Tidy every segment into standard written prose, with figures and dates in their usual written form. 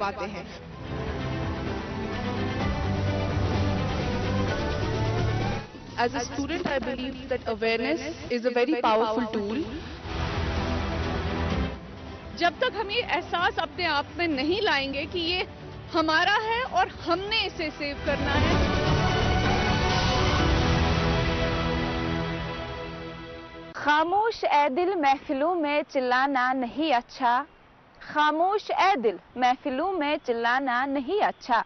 पाते हैं। As a student, I believe that awareness is a very powerful tool. जब तक हम ये एहसास अपने आप में नहीं लाएंगे कि ये हमारा है और हमने इसे सेव करना है। खामोश ए दिल महफिलों में चिल्लाना नहीं अच्छा, खामोश ए दिल महफिलों में चिल्लाना नहीं अच्छा,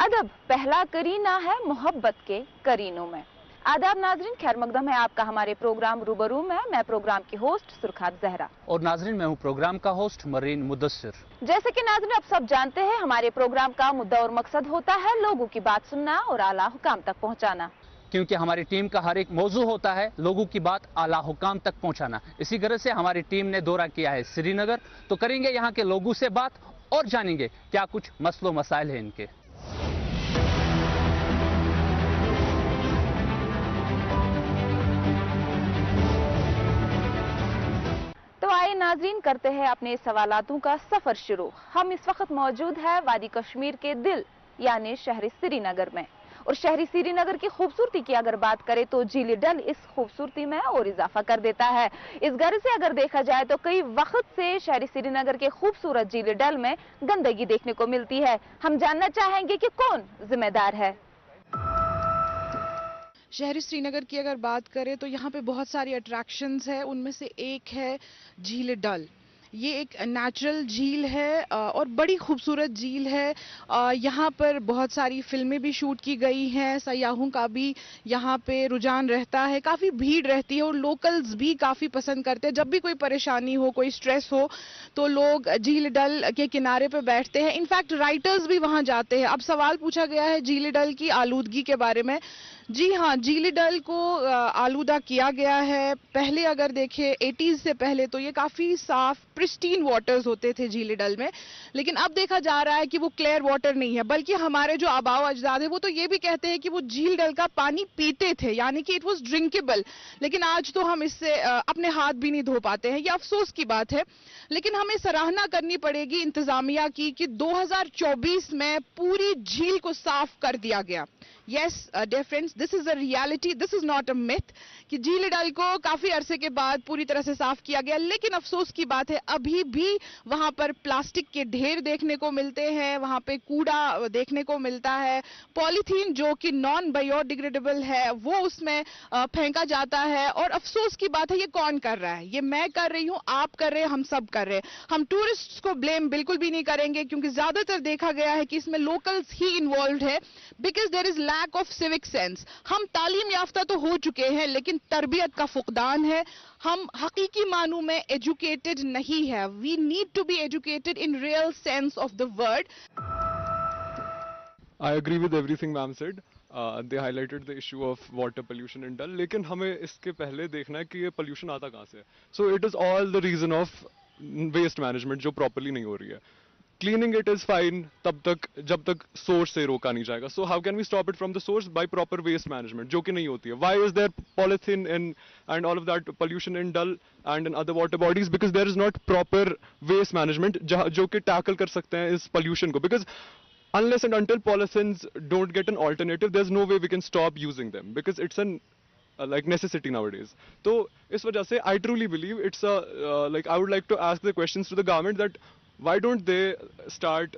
अदब पहला करीना है मोहब्बत के करीनों में। आदाब नाजरीन, खैर मकदम है आपका हमारे प्रोग्राम रूबरू में। मैं प्रोग्राम की होस्ट सुरखात जहरा और नाजरीन मैं हूं प्रोग्राम का होस्ट मरीन मुदस्सिर। जैसे कि नाजरीन आप सब जानते हैं, हमारे प्रोग्राम का मुद्दा और मकसद होता है लोगों की बात सुनना और आला हुकाम तक पहुंचाना। क्योंकि हमारी टीम का हर एक मौजू होता है लोगों की बात आला हुकाम तक पहुंचाना। इसी तरह से हमारी टीम ने दौरा किया है श्रीनगर, तो करेंगे यहाँ के लोगों से बात और जानेंगे क्या कुछ मसलो मसाइल हैं इनके। तो आइए नाजरीन करते हैं अपने सवालातों का सफर शुरू। हम इस वक्त मौजूद है वादी कश्मीर के दिल यानी शहरी श्रीनगर में, और शहरी श्रीनगर की खूबसूरती की अगर बात करें तो झील डल इस खूबसूरती में और इजाफा कर देता है। इस गर्ज से अगर देखा जाए तो कई वक्त से शहरी श्रीनगर के खूबसूरत झील डल में गंदगी देखने को मिलती है। हम जानना चाहेंगे कि कौन जिम्मेदार है। शहरी श्रीनगर की अगर बात करें तो यहाँ पे बहुत सारी अट्रैक्शंस है, उनमें से एक है झील डल। ये एक नेचुरल झील है और बड़ी खूबसूरत झील है। यहाँ पर बहुत सारी फिल्में भी शूट की गई हैं, सयाहों का भी यहाँ पे रुझान रहता है, काफ़ी भीड़ रहती है और लोकल्स भी काफ़ी पसंद करते हैं। जब भी कोई परेशानी हो, कोई स्ट्रेस हो तो लोग झील डल के किनारे पे बैठते हैं। इनफैक्ट राइटर्स भी वहाँ जाते हैं। अब सवाल पूछा गया है झील डल की आलूदगी के बारे में। जी हाँ, झील डल को आलूदा किया गया है। पहले अगर देखें 80s से पहले तो ये काफ़ी साफ प्रिस्टीन वाटर्स होते थे झील डल में, लेकिन अब देखा जा रहा है कि वो क्लियर वाटर नहीं है, बल्कि हमारे जो आबाओ अजदाद है वो तो ये भी कहते हैं कि वो झील डल का पानी पीते थे, यानी कि इट वाज ड्रिंकेबल। लेकिन आज तो हम इससे अपने हाथ भी नहीं धो पाते हैं। ये अफसोस की बात है, लेकिन हमें सराहना करनी पड़ेगी इंतजामिया की कि 2024 में पूरी झील को साफ कर दिया गया। Yes, dear friends, this is a reality, this is not a myth कि झील डल को काफी अरसे के बाद पूरी तरह से साफ किया गया। लेकिन अफसोस की बात है अभी भी वहां पर प्लास्टिक के ढेर देखने को मिलते हैं, वहां पे कूड़ा देखने को मिलता है, पॉलीथीन जो कि नॉन बायोडिग्रेडेबल है वो उसमें फेंका जाता है। और अफसोस की बात है ये कौन कर रहा है? ये मैं कर रही हूँ, आप कर रहे हैं, हम सब कर रहे हैं। हम टूरिस्ट्स को ब्लेम बिल्कुल भी नहीं करेंगे, क्योंकि ज्यादातर देखा गया है कि इसमें लोकल्स ही इन्वॉल्व है, because there is lack of civic sense. हम तालीम याफ्ता तो हो चुके हैं, लेकिन तरबियत का फुकदान है। हम हकीकी मानू में एजुकेटेड नहीं है। We need to be educated in real sense of the word. I agree with everything ma'am said. They highlighted the issue of water pollution in Dal. लेकिन हमें इसके पहले देखना है कि ये pollution आता कहाँ से है. So it is all the reason of waste management जो properly नहीं हो रही है. Cleaning it is fine तब तक जब तक source से रोका नहीं जाएगा. So how can we stop it from the source? By proper waste management जो कि नहीं होती है. Why is there polythene in and all of that pollution in Dal and in other water bodies? Because there is not proper waste management जो कि tackle कर सकते हैं इस pollution को. Because unless and until polythenes don't get an alternative, there's no way we can stop using them because it's an like necessity nowadays. So इस वजह से I truly believe it's a like I would like to ask the questions to the government that why don't they start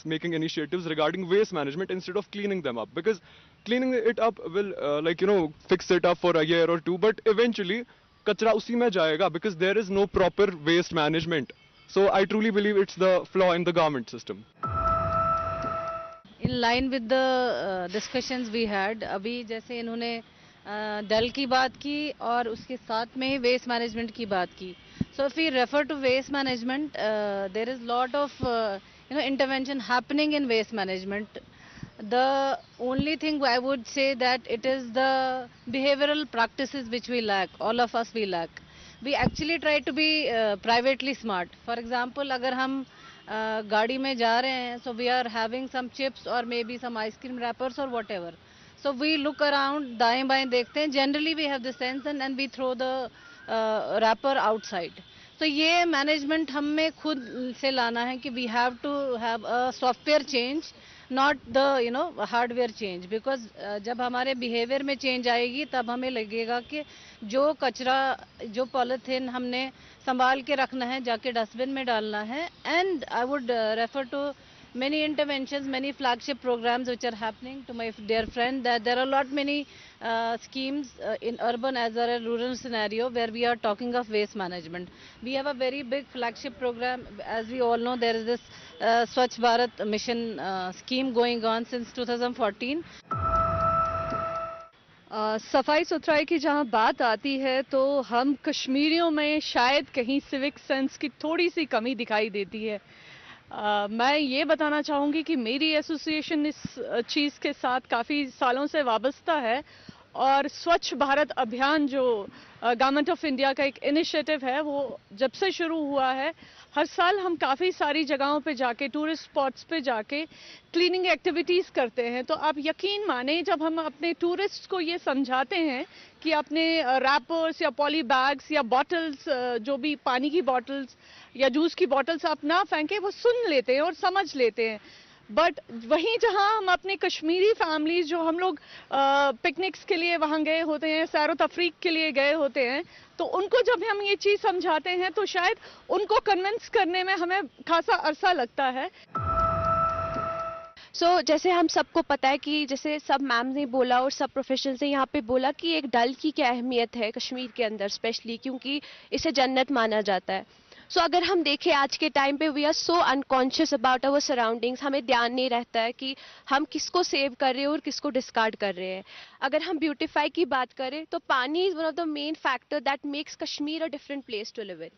making initiatives regarding waste management instead of cleaning them up? Because cleaning it up will fix it up for a year or two, but eventually कचरा उसी में जाएगा because there is no proper waste management. So I truly believe it's the flaw in the government system. In line with the discussions we had, अभी जैसे इन्होंने डल की बात की और उसके साथ में ही वेस्ट मैनेजमेंट की बात की. So if we refer to waste management, there is lot of intervention happening in waste management. The only thing I would say that it is the behavioral practices which we lack. All of us we lack. We actually try to be privately smart. For example, अगर हम गाड़ी में जा रहे हैं, so we are having some chips or maybe some ice cream wrappers or whatever. So we look around, दाएं बाएं देखते हैं. Generally we have the sense and we throw the wrapper outside. तो ये मैनेजमेंट हम में खुद से लाना है कि we have to have a software change, not the hardware change, because जब हमारे बिहेवियर में चेंज आएगी तब हमें लगेगा कि जो कचरा, जो पॉलीथीन हमने संभाल के रखना है, जाके डस्टबिन में डालना है. And I would refer to many interventions, many flagship programs which are happening. To my dear friend, that there are a lot many schemes in urban as well as rural scenario where we are talking of waste management. We have a very big flagship program. As we all know, there is this Swachh Bharat mission scheme going on since 2014. सफाई सुथराई की जहां बात आती है तो हम कश्मीरियों में शायद कहीं सिविक सेंस की थोड़ी सी कमी दिखाई देती है. मैं ये बताना चाहूँगी कि मेरी एसोसिएशन इस चीज़ के साथ काफ़ी सालों से वाबस्ता है और स्वच्छ भारत अभियान जो गवर्नमेंट ऑफ इंडिया का एक इनिशिएटिव है वो जब से शुरू हुआ है, हर साल हम काफ़ी सारी जगहों पे जाके, टूरिस्ट स्पॉट्स पे जाके क्लीनिंग एक्टिविटीज़ करते हैं. तो आप यकीन माने, जब हम अपने टूरिस्ट को ये समझाते हैं कि अपने रैपर्स या पॉली बैग्स या बॉटल्स, जो भी पानी की बॉटल्स या जूस की बॉटल्स आप ना फेंकें, वो सुन लेते हैं और समझ लेते हैं. बट वहीं जहां हम अपने कश्मीरी फैमिलीज जो हम लोग पिकनिक्स के लिए वहां गए होते हैं, सैर तफरीक के लिए गए होते हैं, तो उनको जब हम ये चीज़ समझाते हैं तो शायद उनको कन्विंस करने में हमें खासा अरसा लगता है. जैसे हम सबको पता है कि जैसे सब मैम ने बोला और सब प्रोफेशनल्स ने यहाँ पे बोला कि एक डल की क्या अहमियत है कश्मीर के अंदर स्पेशली, क्योंकि इसे जन्नत माना जाता है. अगर हम देखें आज के टाइम पे we are so unconscious about our surroundings. हमें ध्यान नहीं रहता है कि हम किसको सेव कर रहे हैं और किसको डिस्कार्ड कर रहे हैं. अगर हम ब्यूटीफाई की बात करें तो paani is one of the main factor that makes Kashmir a different place to live in.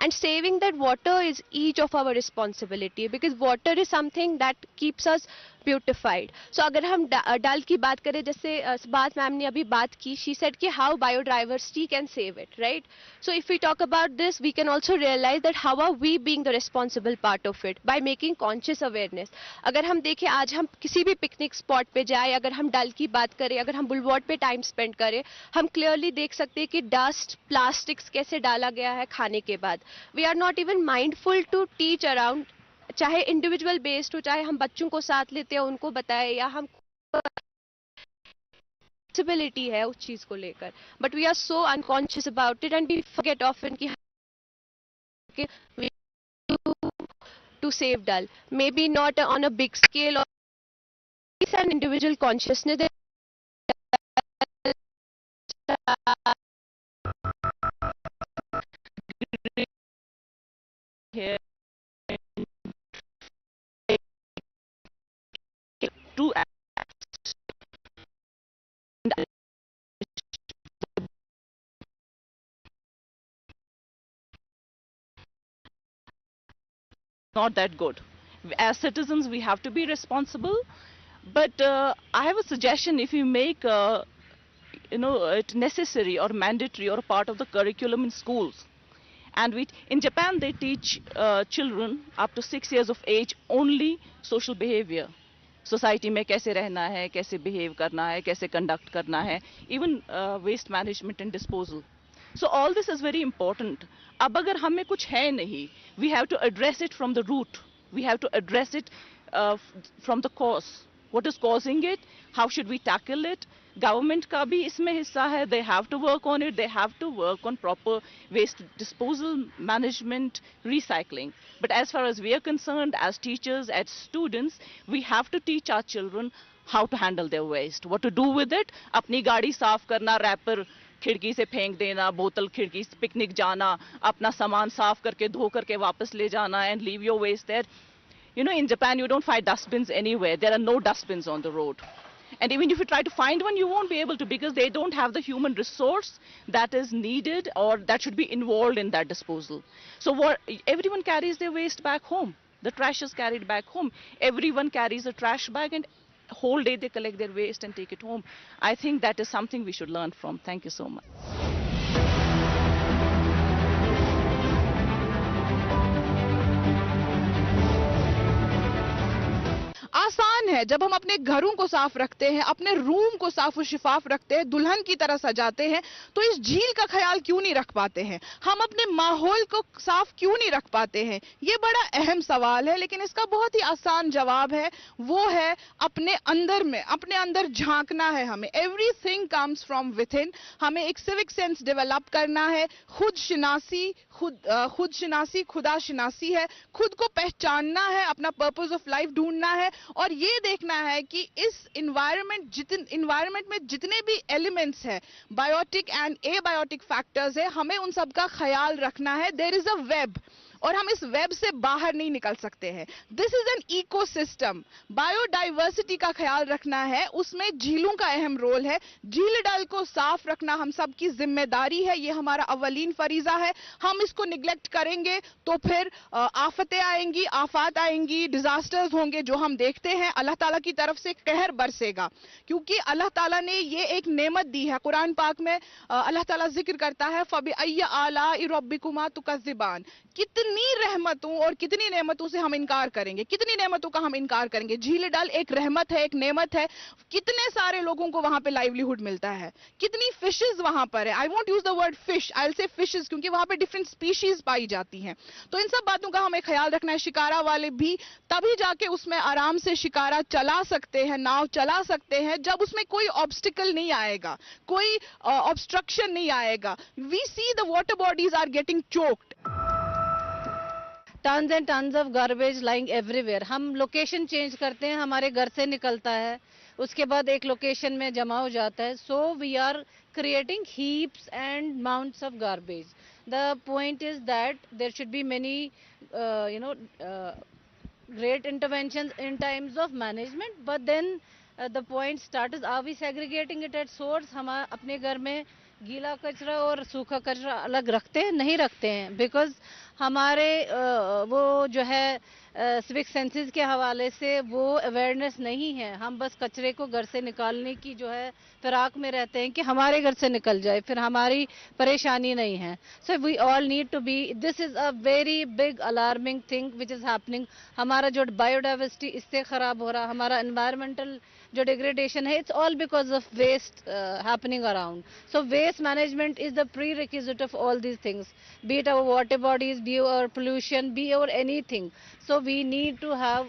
And saving that water is each of our responsibility because water is something that keeps us beautified. अगर हम डल की बात करें, जैसे बात ma'am ने अभी बात की, she said कि how biodiversity can save it, right? So if we talk about this, we can also realize that how are we being the responsible part of it by making conscious awareness. अगर हम देखें, आज हम किसी भी picnic spot पे जाए, अगर हम डल की बात करें, अगर हम बुलवार्ड पे टाइम स्पेंड करें, हम क्लियरली देख सकते हैं कि डस्ट, प्लास्टिक्स कैसे डाला गया है खाने के बाद. We are not even mindful to teach around, चाहे इंडिविजुअल बेस्ड हो, चाहे हम बच्चों को साथ लेते हैं उनको बताए, या हम रिस्पांसिबिलिटी है उस चीज को लेकर. But we are so unconscious about it and we forget often कि to save Dal, maybe not on a big scale और an individual consciousness here to not that good. As citizens we have to be responsible, but I have a suggestion. If you make it necessary or mandatory or part of the curriculum in schools, and in Japan they teach children up to 6 years of age only social behavior. Society में कैसे रहना है, कैसे behave करना है, कैसे conduct करना है, even waste management and disposal. So all this is very important. अब अगर हमें कुछ है नहीं, we have to address it from the root. We have to address it from the cause. What is causing it? How should we tackle it? Government का भी इसमें हिस्सा है. They have to work on it. They have to work on proper waste disposal, management, recycling. But as far as we are concerned, as teachers, as students, we have to teach our children how to handle their waste, what to do with it. अपनी गाड़ी साफ करना, wrapper खिड़की से फेंक देना, बोतल खिड़की से पिकनिक जाना, अपना सामान साफ करके धो करके वापस ले जाना, and leave your waste there. You know, in Japan you don't find dustbins anywhere. There are no dustbins on the road. And even if you try to find one, you won't be able to, because they don't have the human resource that is needed or that should be involved in that disposal. So everyone carries their waste back home. The trash is carried back home. Everyone carries a trash bag, and whole day they collect their waste and take it home. I think that is something we should learn from. Thank you so much. आसान है, जब हम अपने घरों को साफ रखते हैं, अपने रूम को साफ और शिफाफ रखते हैं, दुल्हन की तरह सजाते हैं, तो इस झील का ख्याल क्यों नहीं रख पाते हैं? हम अपने माहौल को साफ क्यों नहीं रख पाते हैं? ये बड़ा अहम सवाल है, लेकिन इसका बहुत ही आसान जवाब है, वो है अपने अंदर में, अपने अंदर झांकना है हमें। Everything comes from with in. हमें एक सिविक सेंस डेवलप करना है, खुद शिनासी खुदा शिनासी है, खुद को पहचानना है, अपना पर्पस ऑफ लाइफ ढूंढना है, और ये देखना है कि इस इन्वायरमेंट में जितने भी एलिमेंट्स है, बायोटिक एंड एबायोटिक फैक्टर्स है, हमें उन सब का ख्याल रखना है। देयर इज अ वेब, और हम इस वेब से बाहर नहीं निकल सकते हैं। This is an ecosystem. Biodiversity का ख्याल रखना है, उसमें झीलों का अहम रोल है। झील डल को साफ रखना हम सबकी जिम्मेदारी है, ये हमारा अव्वलीन फरीजा है। हम इसको निगलेक्ट करेंगे तो फिर आफतें आएंगी, आफात आएंगी, डिजास्टर्स होंगे, जो हम देखते हैं। अल्लाह ताला की तरफ से कहर बरसेगा, क्योंकि अल्लाह ताला ने ये एक नेमत दी है। कुरान पाक में अल्लाह ताला जिक्र करता है, फबिअय्यि आलाइ रब्बिकुमा तुकज़्ज़िबान। कितनी रहमतों और कितनी नेमतों से हम इनकार करेंगे, कितनी नेमतों का हम इनकार करेंगे। झील डल एक रहमत है, एक नेमत है। कितने सारे लोगों को वहां पे लाइवलीहुड मिलता है, कितनी फिशेस वहां पर है। I won't use the word fish, I will say fishes, क्योंकि वहां पे डिफरेंट स्पीशीज पाई जाती हैं। तो इन सब बातों का हमें ख्याल रखना है। शिकारा वाले भी तभी जाके उसमें आराम से शिकारा चला सकते हैं, नाव चला सकते हैं, जब उसमें कोई ऑब्स्टिकल नहीं आएगा, कोई ऑब्स्ट्रक्शन नहीं आएगा। We see the water bodies are getting choked. Tons and tons of garbage lying everywhere. हम लोकेशन चेंज करते हैं, हमारे घर से निकलता है, उसके बाद एक लोकेशन में जमा हो जाता है। So we are creating heaps and mounts of garbage. The point is that there should be many great interventions in times of management, but then the point start is, are we segregating it at source? हम अपने घर में गीला कचरा और सूखा कचरा अलग रखते हैं? नहीं रखते हैं, बिकॉज हमारे वो जो है सिविक सेंसेस के हवाले से वो अवेयरनेस नहीं है। हम बस कचरे को घर से निकालने की जो है फिराक में रहते हैं कि हमारे घर से निकल जाए, फिर हमारी परेशानी नहीं है। So we all need to be, this is a very big alarming thing which is happening. हमारा जो बायोडाइवर्सिटी इससे खराब हो रहा, हमारा एनवायरमेंटल जो डिग्रेडेशन है, it's all because of waste happening around. So waste management is the prerequisite of all these things, be it our water bodies, be our pollution, be our anything. So we need to have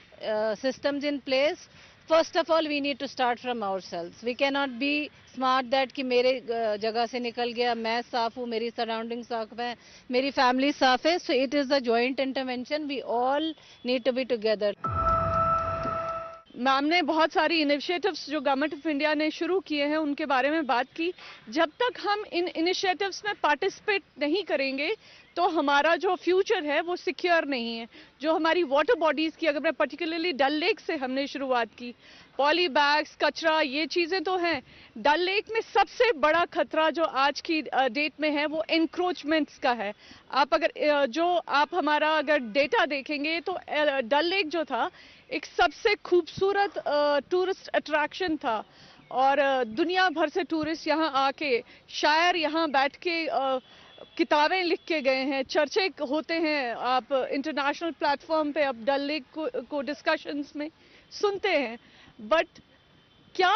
systems in place. First of all, we need to start from ourselves. We cannot be smart that कि मेरे जगह से निकल गया, मैं साफ हूँ, मेरी सराउंडिंग साफ है, मेरी फैमिली साफ है. So it is a joint intervention. We all need to be together. Ma'am ने बहुत सारी इनिशिएटिव्स जो गवर्नमेंट ऑफ इंडिया ने शुरू किए हैं उनके बारे में बात की। जब तक हम इन इनिशिएटिव्स में पार्टिसिपेट नहीं करेंगे तो हमारा जो फ्यूचर है वो सिक्योर नहीं है। जो हमारी वाटर बॉडीज़ की, अगर मैं पर्टिकुलरली डल लेक से हमने शुरुआत की, पॉली बैग्स, कचरा, ये चीज़ें तो हैं। डल लेक में सबसे बड़ा खतरा जो आज की डेट में है वो इंक्रोचमेंट्स का है। आप हमारा अगर डेटा देखेंगे तो डल लेक जो था एक सबसे खूबसूरत टूरिस्ट अट्रैक्शन था, और दुनिया भर से टूरिस्ट यहाँ आके शायर यहाँ बैठ के किताबें लिख के गए हैं, चर्चे होते हैं। आप इंटरनेशनल प्लेटफॉर्म पे अब डल लेक को डिस्कशंस में सुनते हैं। बट क्या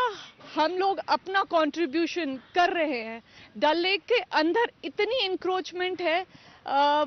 हम लोग अपना कंट्रीब्यूशन कर रहे हैं? डल लेक के अंदर इतनी इंक्रोचमेंट है,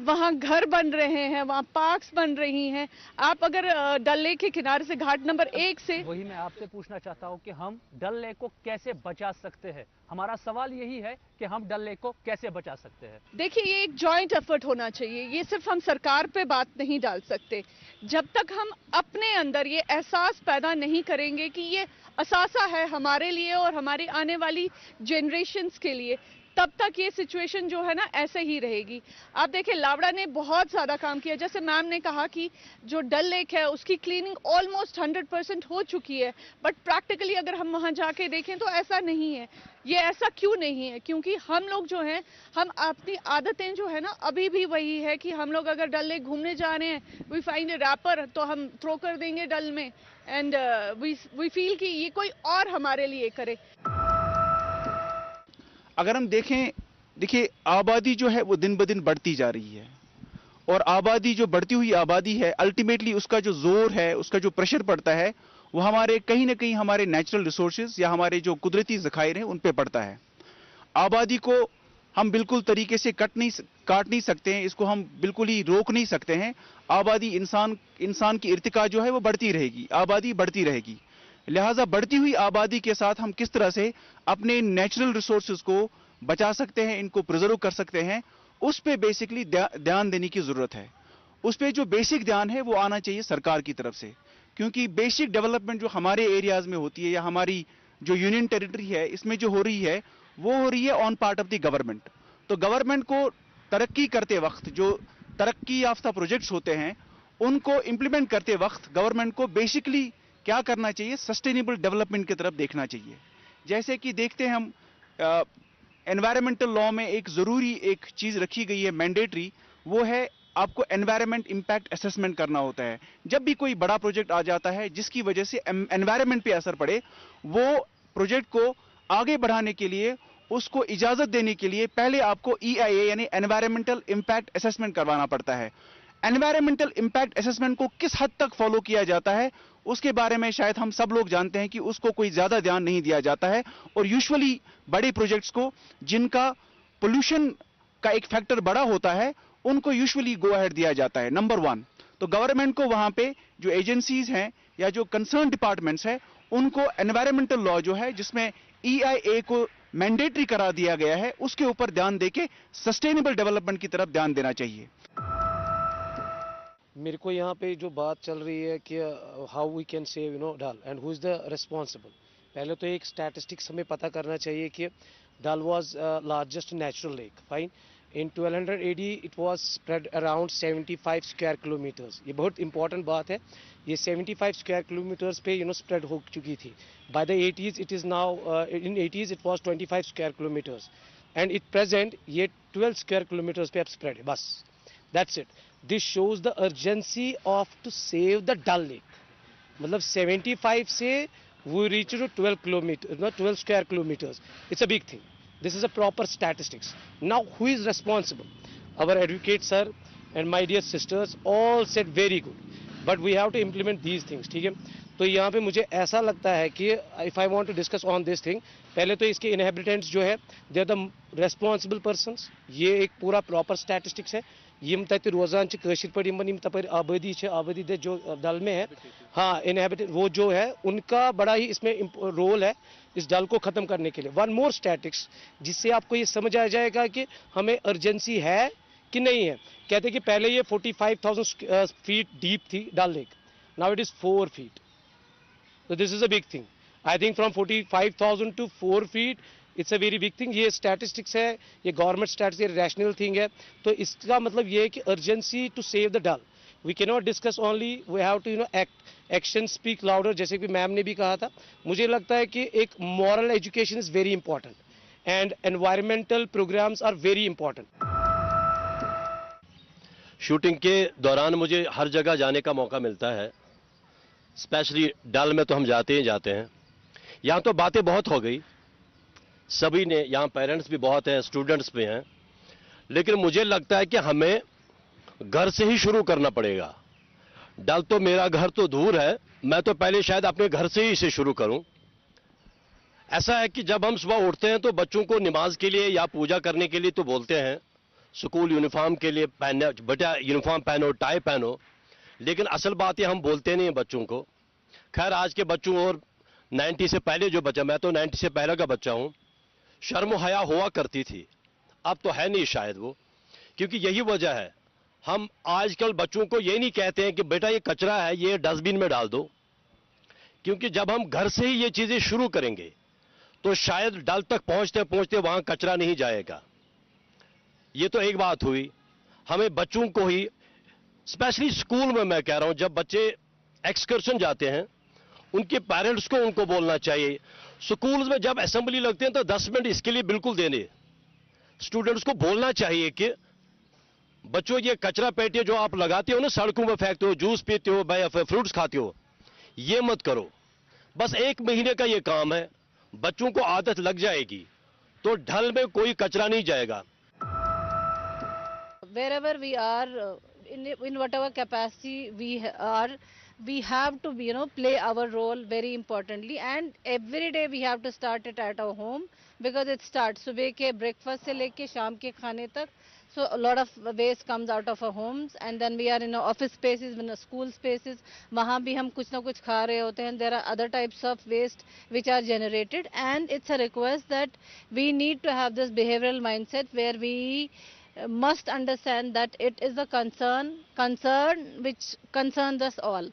वहाँ घर बन रहे हैं, वहाँ पार्क्स बन रही हैं। आप अगर डल लेक के किनारे से घाट नंबर 1 से, वही मैं आपसे पूछना चाहता हूँ कि हम डल लेक को कैसे बचा सकते हैं। हमारा सवाल यही है कि हम डल लेक को कैसे बचा सकते हैं। देखिए, ये एक जॉइंट एफर्ट होना चाहिए। ये सिर्फ हम सरकार पे बात नहीं डाल सकते। जब तक हम अपने अंदर ये एहसास पैदा नहीं करेंगे कि ये असासा है हमारे लिए और हमारी आने वाली जनरेशन्स के लिए, तब तक ये सिचुएशन जो है ना ऐसे ही रहेगी। आप देखिए, लावड़ा ने बहुत ज़्यादा काम किया। जैसे मैम ने कहा कि जो डल लेक है उसकी क्लीनिंग ऑलमोस्ट 100% हो चुकी है, बट प्रैक्टिकली अगर हम वहाँ जाके देखें तो ऐसा नहीं है। ये ऐसा क्यों नहीं है? क्योंकि हम लोग जो हैं, हम अपनी आदतें जो है ना अभी भी वही है कि हम लोग अगर डल लेक घूमने जा रहे हैं, वी फाइंड ए रैपर तो हम थ्रो कर देंगे डल में, एंड वी फील कि ये कोई और हमारे लिए करे। अगर हम देखिए आबादी जो है वो दिन ब दिन बढ़ती जा रही है, और आबादी जो बढ़ती हुई आबादी है, अल्टीमेटली उसका जो जोर है, उसका जो प्रेशर पड़ता है वो हमारे कहीं ना कहीं हमारे नेचुरल रिसोर्सेज या हमारे जो कुदरती ज़खायर हैं उन पे पड़ता है। आबादी को हम बिल्कुल तरीके से काट नहीं सकते हैं, इसको हम बिल्कुल ही रोक नहीं सकते हैं। आबादी इंसान की इर्तिका जो है वो बढ़ती रहेगी, आबादी बढ़ती रहेगी। लिहाजा बढ़ती हुई आबादी के साथ हम किस तरह से अपने नेचुरल रिसोर्सेज को बचा सकते हैं, इनको प्रिजर्व कर सकते हैं, उस पे बेसिकली ध्यान देने की जरूरत है। उस पे जो बेसिक ध्यान है वो आना चाहिए सरकार की तरफ से, क्योंकि बेसिक डेवलपमेंट जो हमारे एरियाज में होती है या हमारी जो यूनियन टेरिटरी है इसमें जो हो रही है वो हो रही है on part of the government. तो गवर्नमेंट को तरक्की करते वक्त जो तरक्की याफ्ता प्रोजेक्ट्स होते हैं उनको इंप्लीमेंट करते वक्त गवर्नमेंट को बेसिकली क्या करना चाहिए, सस्टेनेबल डेवलपमेंट की तरफ देखना चाहिए। जैसे कि देखते हैं हम एनवायरमेंटल लॉ में एक जरूरी एक चीज रखी गई है मैंडेटरी, वो है आपको एनवायरमेंट इंपैक्ट असेसमेंट करना होता है। जब भी कोई बड़ा प्रोजेक्ट आ जाता है जिसकी वजह से एनवायरमेंट पे असर पड़े, वो प्रोजेक्ट को आगे बढ़ाने के लिए उसको इजाजत देने के लिए पहले आपको EIA यानी एनवायरमेंटल इंपैक्ट असेसमेंट करवाना पड़ता है। एनवायरमेंटल इंपैक्ट असेसमेंट को किस हद तक फॉलो किया जाता है उसके बारे में शायद हम सब लोग जानते हैं कि उसको कोई ज्यादा ध्यान नहीं दिया जाता है, और यूजुअली बड़े प्रोजेक्ट्स को जिनका पोल्यूशन का एक फैक्टर बड़ा होता है उनको यूजुअली गो अहेड दिया जाता है, नंबर 1। तो गवर्नमेंट को वहां पे जो एजेंसीज हैं या जो कंसर्न डिपार्टमेंट्स हैं उनको एनवायरमेंटल लॉ जो है जिसमें EIA को मैंडेटरी करा दिया गया है उसके ऊपर ध्यान देके सस्टेनेबल डेवलपमेंट की तरफ ध्यान देना चाहिए। मेरे को यहाँ पे जो बात चल रही है कि how we can save Dal and who is the responsible, पहले तो एक स्टैटिस्टिक्स हमें पता करना चाहिए कि Dal was largest natural lake, fine. In 1200 AD it was spread around 75 square kilometres. ये बहुत इंपॉर्टेंट बात है, ये 75 स्क्वायर किलोमीटर्स पे स्प्रेड हो चुकी थी। By the 80s it is now in 80s it was 25 square kilometres and it present ये 12 स्क्वायर किलोमीटर्स पे अब स्प्रेड है, बस that's it. This shows the urgency of to save the Dal lake. मतलब 75 से we reach to 12 kilometers, not 12 square kilometers. It's a big thing. This is a proper statistics. Now, who is responsible? Our advocates, sir, and my dear sisters, all said very good. But we have to implement these things. ठीक है? तो यहाँ पे मुझे ऐसा लगता है कि if I want to discuss on this thing, पहले तो इसके inhabitants जो है, they are the responsible persons. ये एक पूरा proper statistics है. यम तते रोजान च कशिर पड़ यमन यम तपर आबादी छे, आबादी दे जो डल में है, हाँ इनहैबिटेट वो जो है उनका बड़ा ही इसमें रोल है इस डल को खत्म करने के लिए। वन मोर स्टैटिक्स जिससे आपको ये समझ आ जाएगा कि हमें अर्जेंसी है कि नहीं है। कहते हैं कि पहले ये 45,000 फीट डीप थी Dal lake, now it is 4 feet. तो this is a big thing. I think from 45,000 to 4 feet it's a very big thing. ये स्टैटिस्टिक्स है, ये गवर्नमेंट स्टैटिस्टिक्स रैशनल थिंग है। तो इसका मतलब ये है कि urgency to save the Dal, we can not discuss only, we have to act, action speak louder, जैसे कि मैम ने भी कहा था। मुझे लगता है कि एक moral education is very important and environmental programmes are very important. Shooting के दौरान मुझे हर जगह जाने का मौका मिलता है, स्पेशली डल में तो हम जाते ही जाते हैं। यहाँ तो बातें बहुत हो गई सभी ने, यहाँ पेरेंट्स भी बहुत हैं, स्टूडेंट्स भी हैं, लेकिन मुझे लगता है कि हमें घर से ही शुरू करना पड़ेगा। डल तो मेरा घर तो दूर है, मैं तो पहले शायद अपने घर से ही इसे शुरू करूं। ऐसा है कि जब हम सुबह उठते हैं तो बच्चों को नमाज के लिए या पूजा करने के लिए तो बोलते हैं, स्कूल यूनिफॉर्म के लिए पहने, बेटा यूनिफॉर्म पहनो, टाई पहनो, लेकिन असल बात ये हम बोलते नहीं हैं बच्चों को। खैर आज के बच्चों और 90 से पहले जो बच्चा, मैं तो 90 से पहले का बच्चा हूं, शर्म हया हुआ करती थी, अब तो है नहीं शायद वो। क्योंकि यही वजह है, हम आजकल बच्चों को ये नहीं कहते हैं कि बेटा ये कचरा है, ये डस्टबिन में डाल दो। क्योंकि जब हम घर से ही ये चीजें शुरू करेंगे तो शायद डल तक पहुंचते पहुंचते वहां कचरा नहीं जाएगा। ये तो एक बात हुई। हमें बच्चों को ही, स्पेशली स्कूल में मैं कह रहा हूं, जब बच्चे एक्सकर्शन जाते हैं उनके पेरेंट्स को उनको बोलना चाहिए। स्कूल्स में जब असेंबली लगते हैं तो 10 मिनट इसके लिए बिल्कुल देने, स्टूडेंट्स को बोलना चाहिए कि बच्चों ये कचरा पेटी जो आप लगाते हो ना, सड़कों में फेंकते हो, जूस पीते हो, फ्रूट्स खाते हो, ये मत करो। बस 1 महीने का ये काम है, बच्चों को आदत लग जाएगी तो ढल में कोई कचरा नहीं जाएगा। Wherever we are, in whatever capacity we are, we have to play our role very importantly, and every day we have to start it at our home, because it starts subah ke breakfast se leke shaam ke khane tak. So a lot of waste comes out of our homes, and then we are in office spaces, in school spaces, wahan bhi hum kuch na kuch kha rahe hote hain. There are other types of waste which are generated, and it's a request that we need to have this behavioral mindset where we must understand that it is a concern which concerns us all.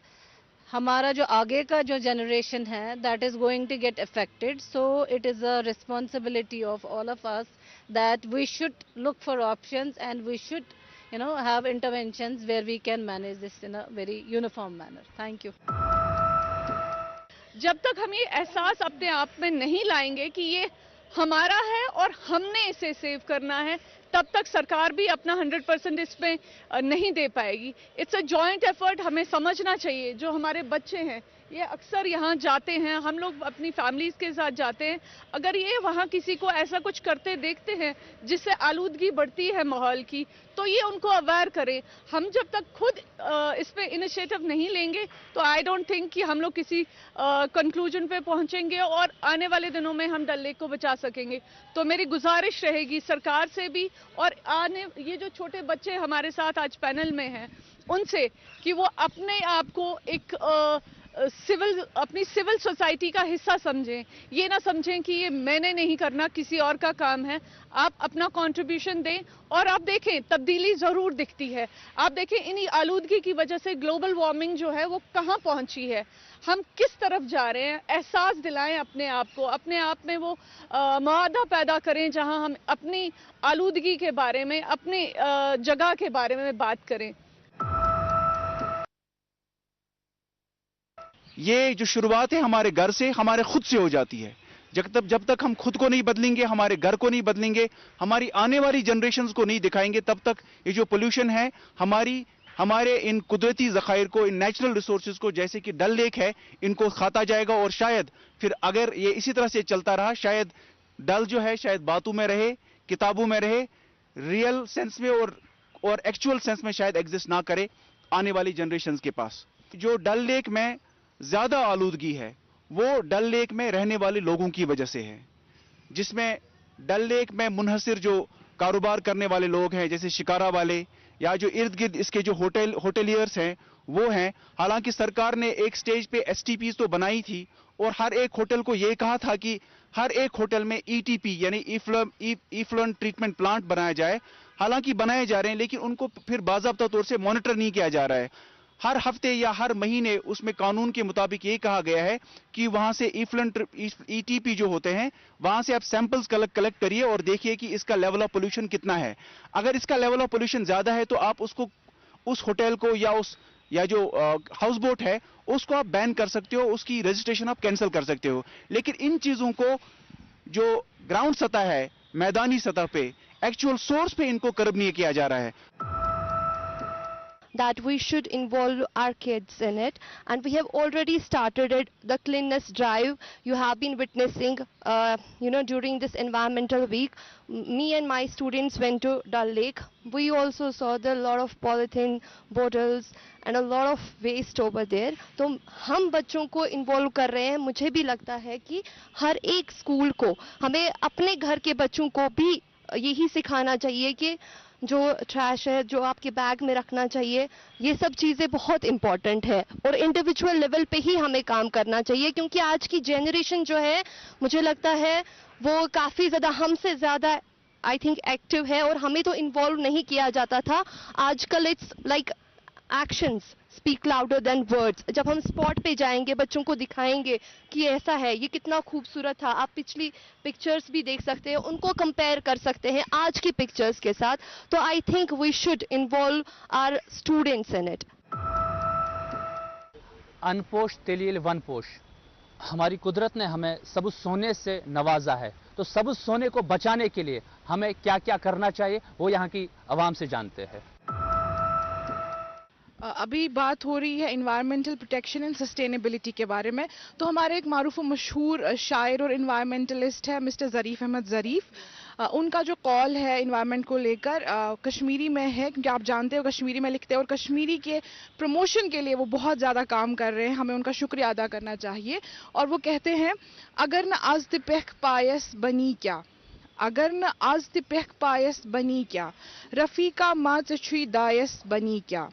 ہمارا جو آگے کا جو generation ہے that is going to get affected, so it is a responsibility of all of us that we should look for options and we should have interventions where we can manage this in a very uniform manner. Thank you. جب تک ہم یہ احساس اپنے آپ میں نہیں لائیں گے کہ یہ ہمارا ہے اور ہم نے اسے سیو کرنا ہے, تب تک سرکار بھی اپنا 100% اس میں نہیں دے پائے گی. It's a joint effort. ہمیں سمجھنا چاہیے جو ہمارے بچے ہیں یہ اکثر یہاں جاتے ہیں, ہم لوگ اپنی فیملیز کے ساتھ جاتے ہیں, اگر یہ وہاں کسی کو ایسا کچھ کرتے دیکھتے ہیں جس سے آلودگی بڑھتی ہے ماحول کی, تو یہ ان کو اویئر کرے. ہم جب تک خود اس پہ انیشیٹو نہیں لیں گے تو آئی ڈونٹ تھنک کہ ہم لوگ کسی کنکلوژن پہ پہنچیں گے اور آنے والے دنوں میں ہم ڈل لیک کو بچا سکیں گے. تو میری گزارش رہے گی سرکار سے بھی, اور یہ جو چھوٹے بچے ہمارے ساتھ آج پینل میں ہیں ان سے, کہ وہ اپنے آپ کو ایک اپنی سول سوسائٹی کا حصہ سمجھیں. یہ نہ سمجھیں کہ یہ میں نے نہیں کرنا, کسی اور کا کام ہے. آپ اپنا کنٹریبیوشن دیں اور آپ دیکھیں تبدیلی ضرور دکھتی ہے. آپ دیکھیں انہی آلودگی کی وجہ سے گلوبل وارمنگ جو ہے وہ کہاں پہنچی ہے, ہم کس طرف جا رہے ہیں. احساس دلائیں اپنے آپ کو, اپنے آپ میں وہ معاہدہ پیدا کریں جہاں ہم اپنی آلودگی کے بارے میں, اپنی جگہ کے بارے میں بات کریں. یہ جو شروعات ہے ہمارے گھر سے, ہمارے خود سے ہو جاتی ہے. جب تک ہم خود کو نہیں بدلیں گے, ہمارے گھر کو نہیں بدلیں گے, ہماری آنے والی جنریشنز کو نہیں دکھائیں گے, تب تک یہ جو پولوشن ہے ہمارے ان قدرتی ذخائر کو, ان نیچرل ریسورسز کو, جیسے کہ ڈل لیک ہے, ان کو کھاتا جائے گا. اور شاید پھر اگر یہ اسی طرح سے چلتا رہا, شاید ڈل جو ہے شاید باتوں میں رہے, کتابوں میں رہے, ریئل سینس میں اور ایکچوئل سینس میں شاید ایگزسٹ نہ کرے آنے والی جنریشنز کے پاس. جو ڈل لیک میں زیادہ آلودگی ہے وہ ڈل لیک میں رہنے والے لوگوں کی وجہ سے ہے, جس میں ڈل لیک میں منحصر جو کاروبار کرنے والے لوگ ہیں, جیسے شکارا والے یا جو ارد گرد اس کے جو ہوٹلیئرز ہیں وہ ہیں. حالانکہ سرکار نے ایک سٹیج پہ ایس ٹی پیز تو بنائی تھی, اور ہر ایک ہوٹل کو یہ کہا تھا کہ ہر ایک ہوٹل میں ای ٹی پی یعنی ایفلوئنٹ ٹریٹمنٹ پلانٹ بنایا جائے. حالانکہ بنائے جا رہے ہیں, لیکن ان کو پھر باضابطہ طور سے مانیٹر نہیں کیا جا رہا ہے. ہر ہفتے یا ہر مہینے اس میں قانون کے مطابق یہ کہا گیا ہے کہ وہاں سے ای ٹی پی جو ہوتے ہیں وہاں سے آپ سیمپلز کلیکٹ کریے اور دیکھیے کہ اس کا لیول آف پولوشن کتنا ہے. اگر اس کا لیول آف پولوشن زیادہ ہے تو آپ اس ہوٹل کو یا جو ہاؤس بوٹ ہے اس کو آپ بین کر سکتے ہو, اس کی رجسٹریشن آپ کینسل کر سکتے ہو. لیکن ان چیزوں کو جو گراؤنڈ سطح ہے, میدانی سطح پہ, ایکچوئل سورس پہ ان کو کرب نہیں کیا جا رہا ہے. That we should involve our kids in it, and we have already started it, the cleanliness drive you have been witnessing during this environmental week. Me and my students went to Dal Lake. We also saw the lot of polythene bottles and a lot of waste over there. تو ہم بچوں کو involve کر رہے ہیں. مجھے بھی لگتا ہے کہ ہر ایک اسکول کو ہمیں اپنے گھر کے بچوں کو بھی یہی سکھانا چاہیے کہ جو ٹریش ہے جو آپ کے بیگ میں رکھنا چاہیے, یہ سب چیزیں بہت امپورٹنٹ ہے, اور انڈیویجول لیول پہ ہی ہمیں کام کرنا چاہیے. کیونکہ آج کی جنریشن جو ہے مجھے لگتا ہے وہ کافی زیادہ ہم سے زیادہ آئی تھنک ایکٹیو ہے, اور ہمیں تو انوالو نہیں کیا جاتا تھا. آج کل it's like actions speak louder than words. جب ہم اسپاٹ پہ جائیں گے, بچوں کو دکھائیں گے کہ ایسا ہے, یہ کتنا خوبصورت تھا. آپ پچھلی پکچرز بھی دیکھ سکتے ہیں, ان کو کمپیئر کر سکتے ہیں آج کی پکچرز کے ساتھ. تو I think we should involve our students in it. ان پوش تلیل ون پوش. ہماری قدرت نے ہمیں سبز سونے سے نوازا ہے, تو سبز سونے کو بچانے کے لیے ہمیں کیا کیا کرنا چاہیے وہ یہاں کی عوام سے جانتے ہیں. ابھی بات ہو رہی ہے انوائرمنٹل پروٹیکشن اینڈ سسٹینیبلٹی کے بارے میں, تو ہمارے ایک معروف و مشہور شاعر اور انوائرمنٹلسٹ ہے مسٹر ظریف احمد ظریف. उनका जो कॉल है इन्वायरमेंट को लेकर कश्मीरी में है, क्योंकि आप जानते हो कश्मीरी में लिखते हैं और कश्मीरी के प्रमोशन के लिए वो बहुत ज़्यादा काम कर रहे हैं, हमें उनका शुक्रिया अदा करना चाहिए। और वो कहते हैं, अगर न आज तिपह पायस बनी क्या, अगर न आज तिपह पायस बनी क्या, रफ़ीका माँ चछुई दायस बनी क्या,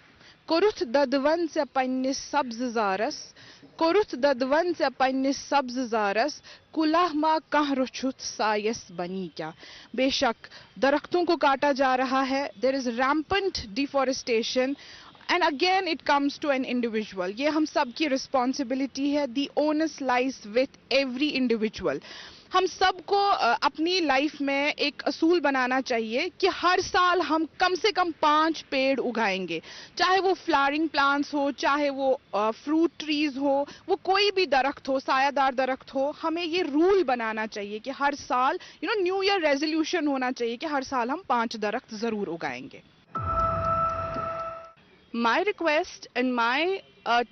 कोरुथ ददवन से पन्निस सब्ज ज़ारस, कोरुथ ददवन से पन्निस सब्ज ज़ारस, कुलाह माँ कह रुछुत सायस बनी क्या। बेशक दरख्तों को काटा जा रहा है, there is rampant deforestation, and again it comes to an individual. ये हम सब की रिस्पॉन्सिबिलिटी है, the onus lies with every individual. हम सबको अपनी लाइफ में एक असूल बनाना चाहिए कि हर साल हम कम से कम 5 पेड़ उगाएंगे, चाहे वो फ्लावरिंग प्लांट्स हो, चाहे वो फ्रूट ट्रीज हो, वो कोई भी दरख्त हो, सायादार दरख्त हो। हमें ये रूल बनाना चाहिए कि हर साल न्यू ईयर रेजोल्यूशन होना चाहिए कि हर साल हम 5 दरख्त जरूर उगाएंगे। My request and my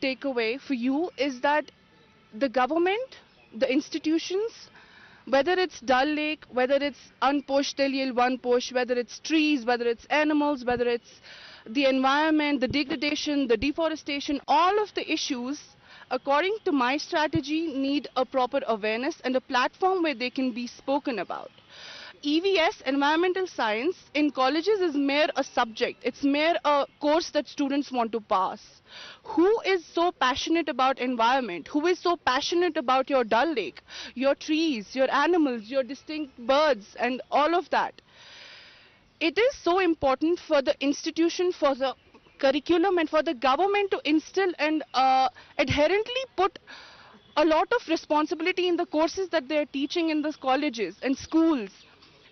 takeaway for you is that the government, the institutions, whether it's Dal Lake, whether it's Unposh Teliel One Posh, whether it's trees, whether it's animals, whether it's the environment, the degradation, the deforestation, all of the issues, according to my strategy, need a proper awareness and a platform where they can be spoken about. EVS, environmental science, in colleges is mere a subject. It's mere a course that students want to pass. Who is so passionate about environment? Who is so passionate about your Dal Lake, your trees, your animals, your distinct birds, and all of that? It is so important for the institution, for the curriculum, and for the government to instill and adherently put a lot of responsibility in the courses that they are teaching in the colleges and schools,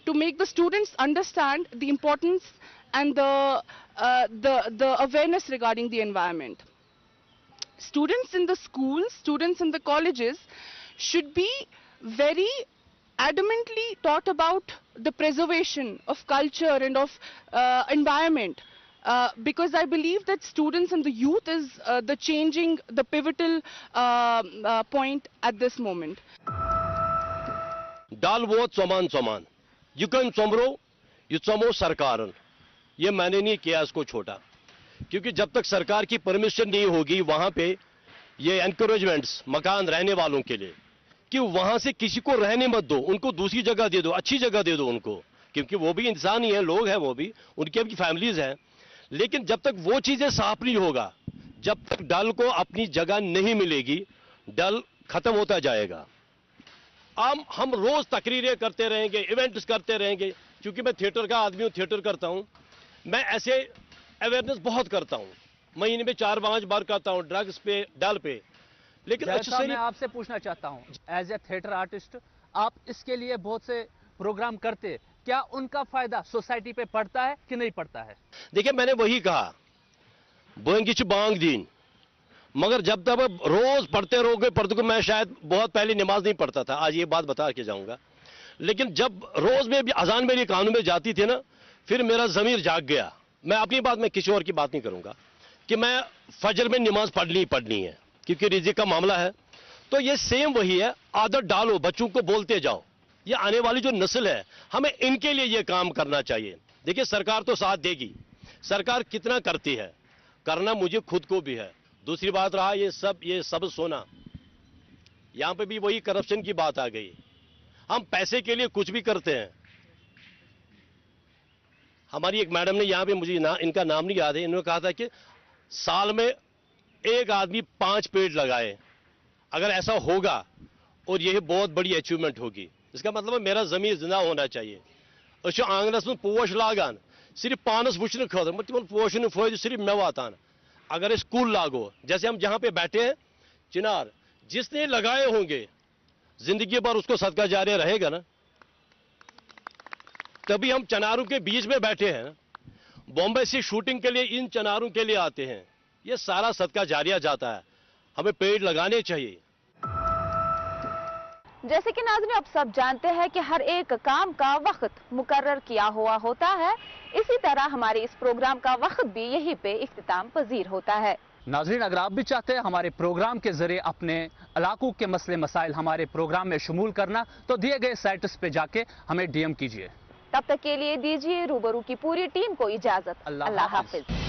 to make the students understand the importance and the awareness regarding the environment. Students in the schools, students in the colleges should be very adamantly taught about the preservation of culture and of environment, because I believe that students and the youth is the pivotal point at this moment. Dalwo Soman Soman. You can somro, you somo sarkaran. ये मैंने नहीं किया इसको छोटा, क्योंकि जब तक सरकार की परमिशन नहीं होगी वहां पे ये एनकरेजमेंट्स मकान रहने वालों के लिए कि वहां से किसी को रहने मत दो, उनको दूसरी जगह दे दो, अच्छी जगह दे दो उनको, क्योंकि वो भी इंसान ही है, लोग हैं, वो भी उनकी अपनी फैमिलीज हैं। लेकिन जब तक वो चीजें साफ नहीं होगा, जब तक डल को अपनी जगह नहीं मिलेगी, डल खत्म होता जाएगा। हम रोज तकरीरें करते रहेंगे, इवेंट्स करते रहेंगे, क्योंकि मैं थिएटर का आदमी हूं, थिएटर करता हूं, मैं ऐसे अवेयरनेस बहुत करता हूं, महीने में 4-5 बार करता हूं ड्रग्स पे, डल पे। लेकिन अच्छा से मैं आपसे पूछना चाहता हूं, एज ए थिएटर आर्टिस्ट आप इसके लिए बहुत से प्रोग्राम करते, क्या उनका फायदा सोसाइटी पे पड़ता है कि नहीं पड़ता है? देखिए, मैंने वही कहा, बोंगिच बांग दीन, मगर जब तक रोज पढ़ते रहोगे पढ़ते, मैं शायद बहुत पहले नमाज नहीं पढ़ता था, आज ये बात बता के जाऊंगा, लेकिन जब रोज में भी अजान मेरी कानों में जाती थी ना, फिर मेरा ज़मीर जाग गया। मैं अपनी बात में किसी और की बात नहीं करूंगा कि मैं फजर में नमाज पढ़नी है, क्योंकि रिज़्क़ का मामला है। तो ये सेम वही है, आदत डालो, बच्चों को बोलते जाओ, ये आने वाली जो नस्ल है, हमें इनके लिए ये काम करना चाहिए। देखिए, सरकार तो साथ देगी, सरकार कितना करती है, करना मुझे खुद को भी है। दूसरी बात रहा ये सब सोना, यहां पे भी वही करप्शन की बात आ गई। हम पैसे के लिए कुछ भी करते हैं। हमारी एक मैडम ने यहां पे, मुझे इनका नाम नहीं याद है, इन्होंने कहा था कि साल में एक आदमी 5 पेड़ लगाए, अगर ऐसा होगा और यह बहुत बड़ी अचीवमेंट होगी। इसका मतलब है मेरा जमीन जिंदा होना चाहिए। आंगनस में पोश लागान सिर्फ पानस वुचन खतर, मतलब पोशन फायदे सिर्फ मे वातान। अगर स्कूल लागो, जैसे हम जहां पे बैठे हैं, चिनार जिसने लगाए होंगे जिंदगी भर उसको सदका जारी रहेगा ना। तभी हम चनारों के बीच में बैठे हैं, बॉम्बे से शूटिंग के लिए इन चनारों के लिए आते हैं, ये सारा सदका जारिया जाता है। हमें पेड़ लगाने चाहिए। जैसे कि नाज़रीन आप सब जानते हैं कि हर एक काम का वक्त मुकर्रर किया हुआ होता है, इसी तरह हमारे इस प्रोग्राम का वक्त भी यहीं पे इख्तिताम पजीर होता है। नाज़रीन, अगर आप भी चाहते हैं हमारे प्रोग्राम के जरिए अपने इलाकों के मसले मसाइल हमारे प्रोग्राम में शुमूल करना, तो दिए गए साइट्स पे जाके हमें DM कीजिए। तब तक के लिए दीजिए रूबरू की पूरी टीम को इजाजत। अल्लाह हाफिज।